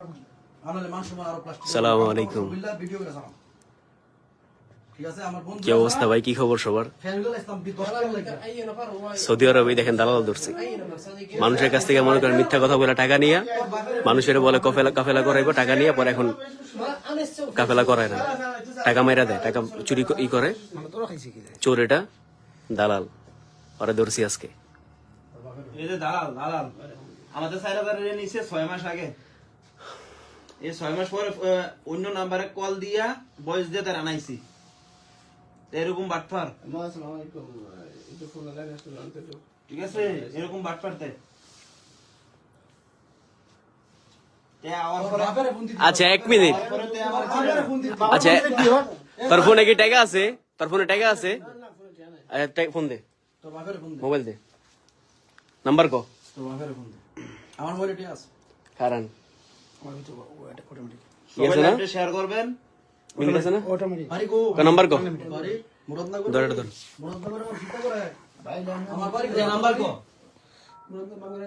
আসসালামু আলাইকুম। কি অবস্থা ভাই, কি খবর সবার? সৌদি আরবে দেখেন দালাল ধরছে, মানুষের কাছ থেকে মনে করেন মিথ্যা কথা বলে টাকা নিয়ে মানুষের বলে কাফেলা করাইবো, টাকা নিয়ে পরে এখন কাফেলা করায় না, টাকা মেরা দেয়, টাকা চুরি করে চোর। এটা দালাল, ওরা ধরছি আজকে। আমাদের 4000 নিচে 6 মাস আগে, এই 6 মাস পরে অন্য নাম্বারে কল দিয়া ভয়েস দিয়ে তার আনাইছি। এরকম বাটফার, ঠিক আছে, এরকম বাটফার দেয়। আচ্ছা 1 মিনিট, আচ্ছা তোর ফোনে কি টাকা আছে? তোর ফোনে টাকা আছে? ফোন দে, মোবাইল দে, নাম্বার কো। আমার মোবাইলে টিয়া আছে, কারণ সবাই আপনি শেয়ার করবেন। মিনিট আছে না? অটোমেটিক বাড়ি গো, নাম্বার কো, বাড়ি মুরাদনগর, ধরে ধর মুরাদনগর আমার চিন্তা করে ভাই, আমার বাড়ি নাম্বার কো, মুরাদনগর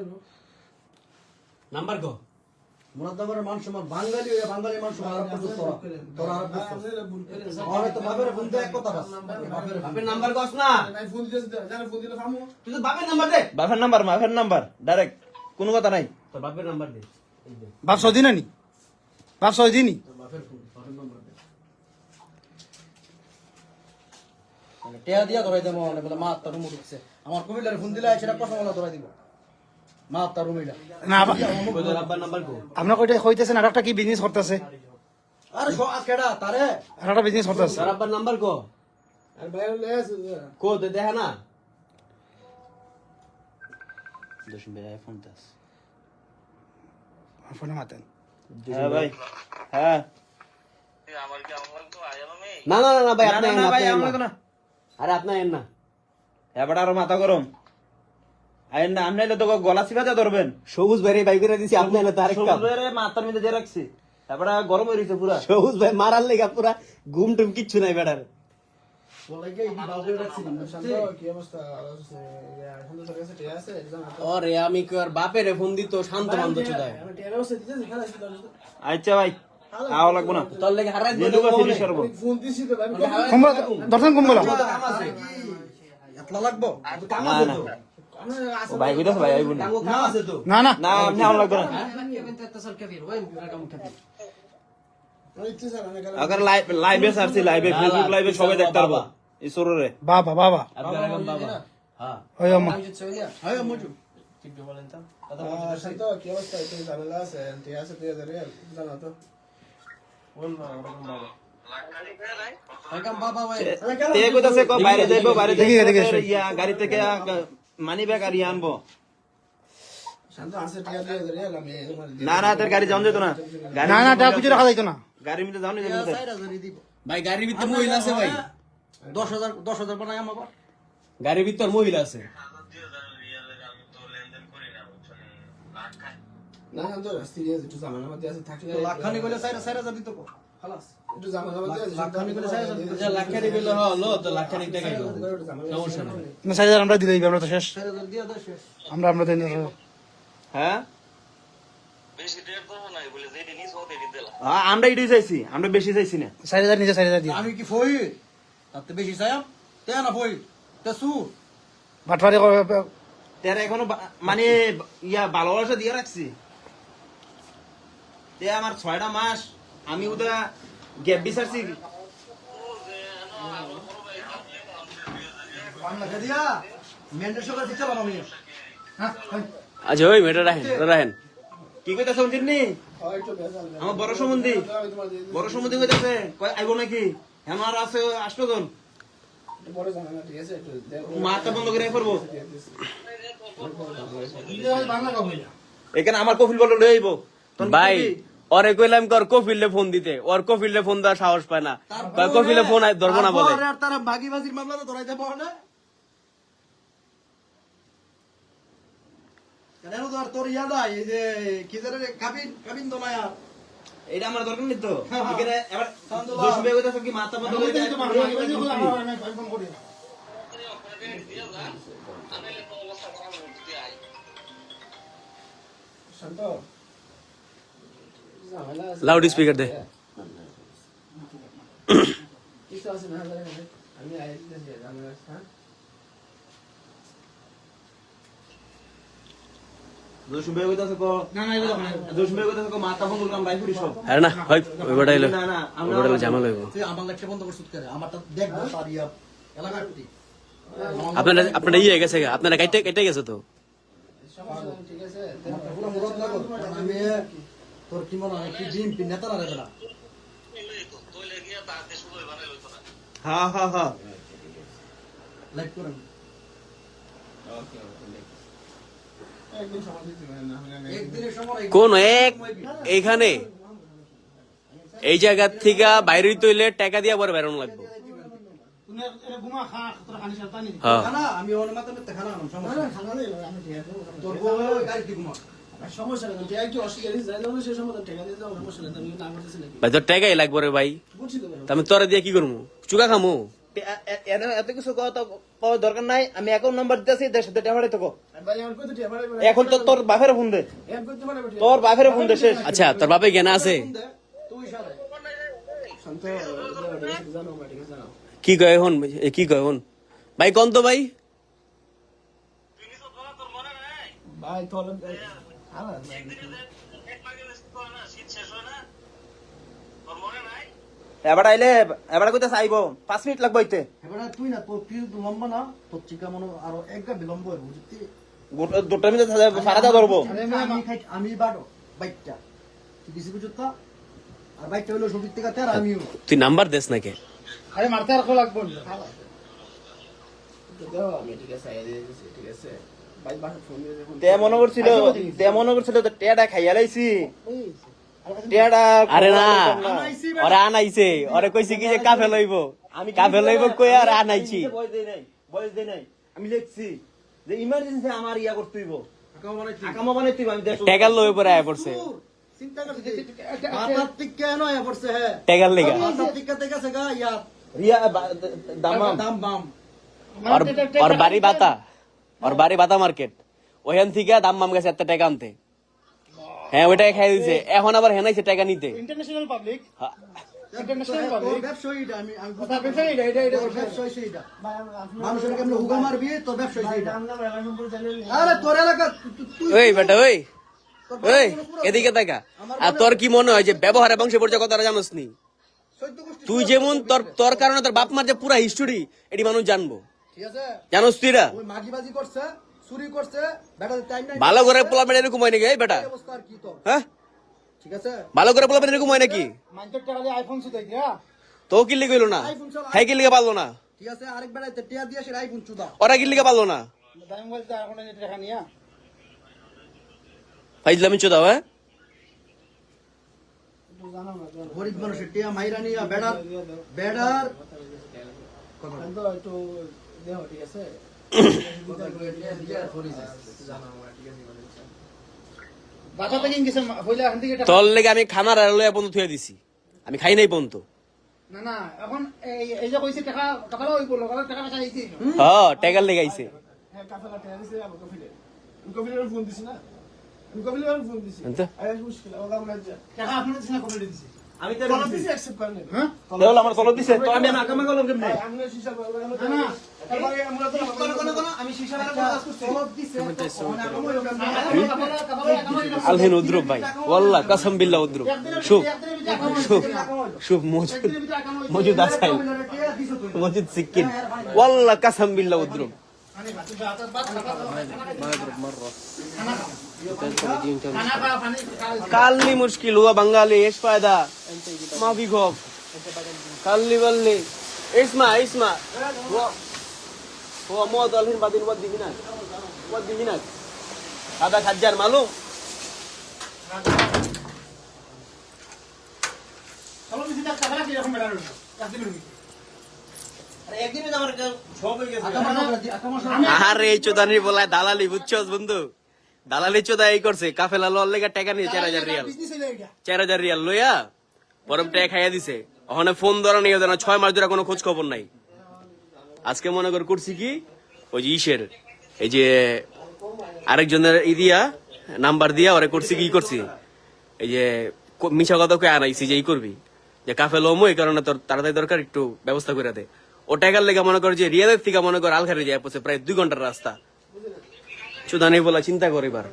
নাম্বার কো। মুরাদনগরের মানুষ আমার বাঙালি, ওই বাঙালি মানুষ আরব করছিস তোরা আরব করছিস। আর তো বাপের ফোন দে, এক কথা বাস, বাপের নাম্বার কস না, ভাই ফোন দিতেছ, জানা ফোন দিলে ফামু। তুই তো বাপের নাম্বার দে, বাপের নাম্বার ডাইরেক্ট, কোনো কথা নাই। তোর বাপের নাম্বার দে। বাপ সৌদি নানি, বাপ সৌদি নি। বাপের ফোন, বাপের নাম্বার দে। মানে টিয়া দিয়া ধরাই দেবো, মানে বলে মা তার রুম ঢুকছে, আমার কবিলার ফোন দিলে সেটা কথা বলা ধরাই দিব, মা তার রুমিলা না তোর আব্বার নাম্বার কো। আপনার কইতেছেন আর একটা কি বিজনেস করতেছে, আরে কেডা তারে আর একটা বিজনেস করতেছে। তোর আব্বার নাম্বার কো, আর ভাই লেস কো দে, দেখা না। ফোনে মাতেন। হ্যাঁ ভাই, হ্যাঁ না না না ভাই, না, আপনি না, ভাই, আইন আমার না। তো না। আরে আপনি আইন না, এবার আরো মাথা গরম। আইন না, আপনি এলে তো গলা চিপাতে ধরবেন। সবুজ ভাই বাই করে দিছি, আপনি এনে তো আরেক কাম। সবুজ ভাইয়ের মাথার মধ্যে দিয়ে রাখছি, তারপরে গরম হয়ে গেছে পুরা। সবুজ ভাই মারার লেগা পুরা ঘুম টুম কিচ্ছু নাই বেটার। বলাইকে এই বাবুরে রাখছিলাম কি অবস্থা এখন তো সরকার থেকে আছে এক্সাম আছে। ওরে আমি কি আর বাপের ফোন দিত শান্ত মান্ত চুদায়। আমি টিয়া ব্যবস্থা দিতেছি, খেলা ছিল। আচ্ছা ভাই, আও লাগবো না, তোর লেগে হারাই দিল যেটুকু ফিনিশ করবো। ফোন দিছি তো ভাই। দর্শন কম বলা। এতলা লাগবো না না, ও ভাই কইতাছে ভাই আইবো না। না আছে তো না না না, আপনি আও লাগবো না। আগার লাইভে সারছি, ফেসবুক লাইভে সবাই দেখতে পারবো এই সররে। বাবা বাবা আপনার এখন বাবা। হ্যাঁ ওই আমা হয় মজু একটু বলেন তো। শান্ত কি অবস্থা একটু ঝামেলা আছে, টিয়া আছে 3000 রিয়াল জানা তো। একদম বাবা ভাই তে কইতাছে কো বাইরে যাইবো, বাইরে দেখি, যাইবো, দেখি, ফের ইয়া গাড়ি থেকে মানি ব্যাগ আর ইয়া আনবো। শান্ত আছে টিয়া 3000 রিয়াল আমি না না, তোর গাড়ি যাওন যেত না, না না টাকা কিছু রাখা যাইতো না। গাড়ির মধ্যে যাওনি যেত না। 4000 দিব ভাই গাড়ির ভিতর মহিলা আছে ভাই, 10000 বানাই আমার গাড়ির ভিতর মহিলা আছে। না শান্ত সিরিয়াস একটু ঝামেলা মধ্যে আছে, থাকলে লাখানি কইলে 4000 দিত কো খালাস একটু ঝামেলা মধ্যে আছে। লাখানি কইলে 4000 যে লাখানি বিল হলো তো লাখানি টাকা দিল, সমস্যা নাই। না 4000 আমরা দিলেই আমরা তো শেষ, 4000 দিয়া দে শেষ আমরা দেন। হ্যাঁ আমরা এটাই চাইছি, আমরা বেশি চাইছি না। 4000 নিচে 4000 দিয়ে আমি কি ফই তাতে বেশি চাইম তে না ফই তে সু বাটবারে তার এখনো মানে ইয়া ভালোবাসা দিয়ে রাখছি। তে আমার 6টা মাস আমি ওটা গ্যাপ বিচারছি। বাংলা দিয়া মেন্ডের সঙ্গে দিতে পারো আমি হ্যাঁ আচ্ছা ওই মেয়েটা রাখেন। কি কইতাছ শুনছিনি? আমার বড় সম্বন্ধী কইতাছে কই আইবো নাকি? আমার আছে 8 জন, মাথা বন্ধ করে করবো। বাংলা কইলা এখানে আমার কফিল বলে লই আইবো ভাই ওরে কইলাম কর কফিলে ফোন দিতে, ওর কফিলে ফোন দেওয়ার সাহস পায় না, কফিলে ফোন ধরবো না বলে। আর তারা ভাগিবাজির মামলা তো ধরাইতে পারে না কেন তো আর তোর ইয়াদ আই এই যে কি জানে কাবিন তো না আর এটা আমার দরকার নেই তো। এখানে এবার জসিম ভাই কইতাছে কি মাথা বন্ধ করে শান্ত লাউড স্পিকার দে। কিছু আছে না আমি আইতেছি আমি হ্যাঁ জসিম ভাই কইতাছে কো না না এগুলো না জসিম ভাই কইতাছে কো মাথা ফোন করলাম রাইফুরি সব আরে না হয় ওই বড় হইলো, না না ওই বড় হইলো ঝামেলা হইব। তুই আমার লেখা বন্ধ করছিস কেন আমারটা দেখবো তার ইয়া এলাকার প্রতি আপনারা আপনারা ইয়ে গেছে গা, আপনারা কেটে কেটে গেছে তো। ঠিক আছে পুরো মুরদ লাগো আমি তোর কি মনে হয় কি বিএনপি নেতা না রে বেটা হ্যাঁ হ্যাঁ হ্যাঁ লাইক করেন একদিন সময় দিতে পারেন না আমি একদিনের সময় কোন এক এইখানে এই জায়গা থেকে বাইরে তৈলে টাকা দিয়া পরে বেরোনো লাগবে। তুমি এর ঘুমা খা তোর খানি সালতানি হ্যাঁ খানা আমি ওর মাথা মধ্যে খানা আনলাম সমস্যা না খানা নেই আমি ঠিক আছে তোর বউ গাড়িতে ঘুমা সমস্যা নেই তুই একটু অস্বীকার দিস যাই না সেই সময় টাকা দিয়ে দাও সমস্যা নেই তুমি না করতেছ নাকি ভাই তোর টাকাই লাগবে রে ভাই, বুঝছি তো ভাই আমি তোরা দিয়ে কি করবো, চুকা খামু? এত কিছু কওয়া দরকার নাই, আমি অ্যাকাউন্ট নাম্বার দিতেছি দেড়শো টাকা ভাড়াই থাকো। ভাই আমার কত টাকা ভাড়া এখন তো তোর বাপের ফোন দে, এম করতে পারে বেটা তোর বাপের ফোন দে শেষ। আচ্ছা তোর বাপে জ্ঞান আছে? তুই সারে শান্ত জানো ভাই ঠিক আছে জানো কি কয় এখন, কি কয় এখন ভাই কোন তো ভাই? ভাই তোলে আলা এবার আইলে এবার কইতাছে আইবো 5 মিনিট লাগবে হইতে। এবার তুই না তোর তুই তো লম্বা না তোর চিকা মনে আরো একটা বিলম্ব হইব বুঝতি দুটো মিনিট ফারাদা ধরবো। আমি বাড়ো বাইকটা তুই কিছু বুঝত না আর বাইকটা হইলো সবির থেকে তের আমিও তুই নাম্বার দেস না কে? আরে মারতে আর কো লাগবো না দাও আমি ঠিক আছে আইয়া দিয়ে দিছি ঠিক আছে ভাই বাসা ফোন দিয়ে দেখুন তে মনে করছিল তো টেডা খাইয়া লাইছি টেডা। আরে না ওরে আনাইছে, ওরে কইছে কি যে কাফে লইব, আমি কাফে লইব কই আর আনাইছি। বয়স দেই নাই আমি লিখছি যে ইমার্জেন্সি আমার ইয়া করতে হইব, আকামা বানাইতে হইব। আমি দেশ টাকার লই পরে আয় পড়ছে, চিন্তা করতে মাথার থেকে কেন আয়া পড়ছে হ্যাঁ টাকার লেগা। মাথার থেকে থেকে আছে গা ইয়া রিয়া দাম দাম বাম ওর বাড়ি বাতা, ওর বাড়ি বাতা মার্কেট, ওখান থেকে দাম মাম গেছে এত টাকা আনতে। হ্যাঁ ওইটাই খাই দিছে, এখন আবার হেনাইছে টাকা নিতে। ইন্টারন্যাশনাল পাবলিক হ্যাঁ, ইন্টারন্যাশনাল পাবলিক ব্যবসায়ীটা আমি কথা ব্যবসায়ীটা এটা ব্যবসায়ী সেইটা মানুষের কেমন হুগা মারবি তোর ব্যবসায়ী সেইটা আরে তোর এলাকা তুই ওই বেটা ওই ওই এদিকে দেখা। আর তোর কি মনে হয় যে ব্যবহারে বংশে পরিচয় কথা জানোস নি? তুই যেমন তোর তোর কারণে তোর বাপ মার যে পুরা হিস্টোরি এটি মানুষ জানবো, ঠিক আছে জানোস তুই না? ওই মাগিবাজি করছে চুরি করছে বেটা টাইম নাই ভালো করে পোলাপেন এরকম হয় নাকি? এই বেটা এই অবস্থা আর কি তোর হ্যাঁ ঠিক আছে ভালো করে পোলাপেন এরকম হয় নাকি? মাইন্ডের টাকা দিয়ে আইফোন সুদাই দিয়া তো কিল্লি কইলো না, হ্যাঁ কিল্লিকে পারলো না, ঠিক আছে আরেক বেড়া টিয়া দিয়ে সে আইফোন চুদা ওরা কিল্লিকে পারলো না। দাম বলতে এখন টাকা নিয়া ফাইজলামি চোদাও হ্যাঁ। জানো না গরিব মানুষের টিয়া মাইরা নিয়া বেড়ার বেড়ার তো একটু দেও ঠিক আছে বাসা থেকে গেছে হইলে এখন থেকে তোর লেগে আমি খানার আড়ালে পর্যন্ত থুয়ে দিছি, আমি খাই নাই পর্যন্ত। না না এখন এই যে কইছে টাকা টাকাও হইব লগালে টাকা পয়সা আইছে হ্যাঁ টাকার লেগে আইছে। হ্যাঁ কাফেলা টেয়া দিছে আবার কফিলে আমি কফিলের ফোন দিছি না আমি কফিলের ফোন দিছি আচ্ছা। আরে মুশকিল ওরা আমরা যা টাকা আপনি দিছেন না কবে দিছে আমি তো তলব দিছি অ্যাকসেপ্ট করে নেবে হ্যাঁ দেওল আমার তলব দিছে তো আমি আকামা করলাম কেমনে? আমি শিশা বলবো না না তারপরে আমরা তো আমি শিশা বানানোর কাজ করছি। তলব দিছে মানে আপনি আলহিন উদ্রুপ ভাই, ওয়াল্লাহ কসম বিল্লাহ উদ্রুপ। শুভ শুভ শুভ মজুদ মজুদ আসাই মজুদ সিকিন, ওয়াল্লাহ কসম বিল্লাহ উদ্রুপ। कालनी मुश्किल हुआ बंगाली एश फायदा माफी खौफ कालनी बल्ली इस्मा इस्मा वो मौत अलहिन बादिन वद दिहिना هذا खज्जार मालूम তলব দিছে টাকা টাকা কি রকম বেড়ানো একদিন একদিন আমার সব হয়ে গেছে। আরে এই চোদানি বলায় দালালি বুঝছস বন্ধু, দালালি চোদা এই করছে কাফেলা লওয়ার লেগে টাকা নিয়ে 4000 রিয়াল, 4000 রিয়াল লইয়া পরম টাকা খাইয়া দিছে। ওখানে ফোন ধরা নিয়ে দেয় না, 6 মাস ধরে কোনো খোঁজ খবর নাই। আজকে মনে কর করছি কি ওই যে ইসের এই যে আরেকজনের দিয়া নাম্বার দিয়া ওরে করছি কি করছি এই যে মিশা কথা কই আনাইছি যে এই করবি যে কাফেলা ওমো এই কারণে তোর তাড়াতাড়ি দরকার একটু ব্যবস্থা করে দে। ও টাকার লেগে মনে কর যে রিয়াদের থেকে মনে কর আলখারে যায় পড়ছে প্রায় 2 ঘন্টার রাস্তা। সুদানি বলা চিন্তা করে এবার।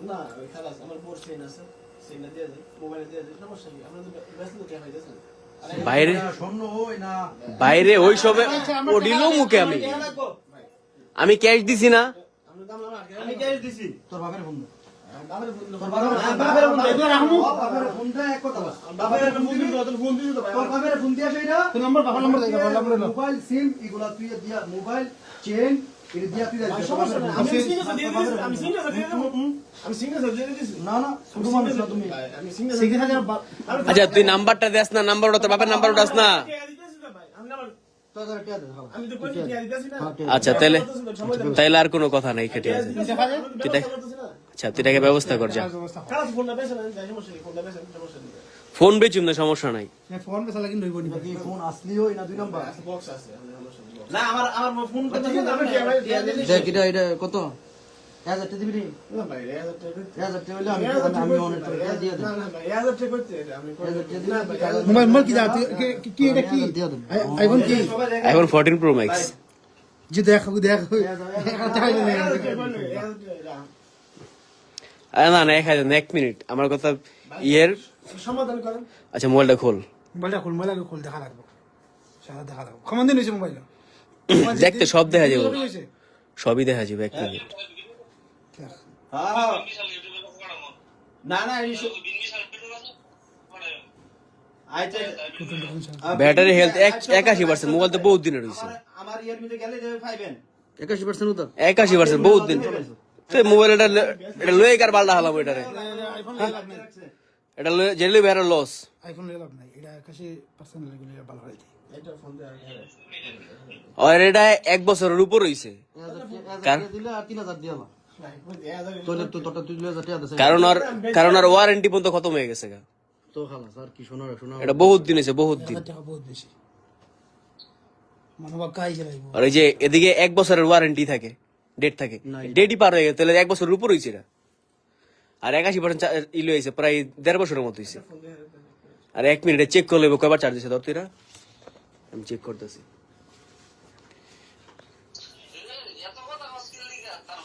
না ওই খালাস আমার বোর চেইন আছে চেইনটা দিয়ে দেয় মোবাইলে দিয়ে দেয় সমস্যা কি আমরা তো ব্যস্ত তো টাকা পাইতেছেন বাইরে শোনো ওই না বাইরে ওই সবে ও দিল মুখে আমি ক্যাশ দিছি না। আমরা দাম না আমি ক্যাশ দিছি। তোর বাপের ফোন বাবার ফোন তোর বাপের ফোন এগুলো রাখমু বাপের ফোনটা এক কথা বল বাবার ফোন দিবি তো ফোন দিবি তো ভাই তোর বাপের ফোন দিয়া সেইটা তোর নাম্বার বাবার নাম্বার দেই বাবার নাম্বার মোবাইল সিম এগুলা তুই দিয়া মোবাইল চেন এটা দিয়া তুই যাইছিস সমস্যা নাই আমি সিঙ্গেল দিয়ে দিছি আমি সিঙ্গেল দিয়ে দিছি আমি সিঙ্গেল দিয়ে দিছি না না শুধু মানুষ না তুমি আমি সিঙ্গেল আচ্ছা তুই নাম্বারটা দেস না, নাম্বারটা তোর বাপের নাম্বার উঠাস না। তোর কাছে টিয়া দে খাও আমি তো কই টিয়া দিতেছি না আচ্ছা তাইলে আর কোনো কথা নাই কেটে আছে। তুই দেখ আচ্ছা তুই এটাকে ব্যবস্থা কর যা। খালাস ফোনটা বেশ না সমস্যা নেই ফোনটা বেশ সমস্যা নেই ফোন বেচুম না সমস্যা নাই। ফোন পেছালা কিন্তু হইব নি কি ফোন আসলিও না দুই নাম্বার বক্স আছে সমস্যা নেই না আমার ফোন করতে দেখ এটা এটা কত 1000 টাকা দিবি নি না ভাই 1000 টাকা 1000 টাকা হইলে আমি অনেক টাকা দিয়ে দেব না না ভাই 1000 টাকা করতে আমি 1000 টাকা দিবি মোবাইল মোবাইল কি দাও কি এটা কি দিয়ে দেব আইফোন কি আইফোন 14 প্রো ম্যাক্স। যে দেখো দেখো না না 1 মিনিট আমার কথা ইয়ের। সমাধান করেন আচ্ছা মোবাইলটা খোল। মোবাইলটা খোল দেখা লাগবে সারা দেখা লাগবে কমান দিন হইছে মোবাইল দেখতে সব দেখা যাবে, সবই দেখা যাবে 1 মিনিট। হ্যাঁ না না ব্যাটারি হেলথ 81%। মোবাইল তো বহুত দিনের হইছে। আমার ইয়ার ভিতরে গেলে যাবে পাইবেন 81% উতার 81% বহুত দিন। তুই মোবাইল এটা লয়ে কার বালটা হালাম এটারে। আইফোন এটা লয়ে জেলে বের লস। আইফোন লই লাভ নাই এটা 81% লেগুলি ভালো হয় এটা ফোন দেয়া আর এটা 1 বছরের উপর হইছে। 1000 টাকা দিলে আর 3000 দিয়ালা তোলে তো তোটা তুই 2000 টাকা দে কারণ আর ওয়ারেন্টি পর্যন্ত খতম হয়ে গেছে গা। তো খালাস আর কি শোনা শোনা এটা বহুত দিন হইছে, বহুত দিন। টাকা বহুত বেশি মানবা কাই গেলাইবো আর এই যে এদিকে 1 বছরের ওয়ারেন্টি থাকে, ডেট থাকে, ডেটই পার হয়ে গেছে, তাহলে 1 বছরের উপর হইছে এটা। আর 81% ইলো হইছে, প্রায় 1.5 বছরের মতো হইছে। আর 1 মিনিটে চেক করলে কয়বার চার্জ দিছে ধর তুইরা, আমি চেক করতেছি।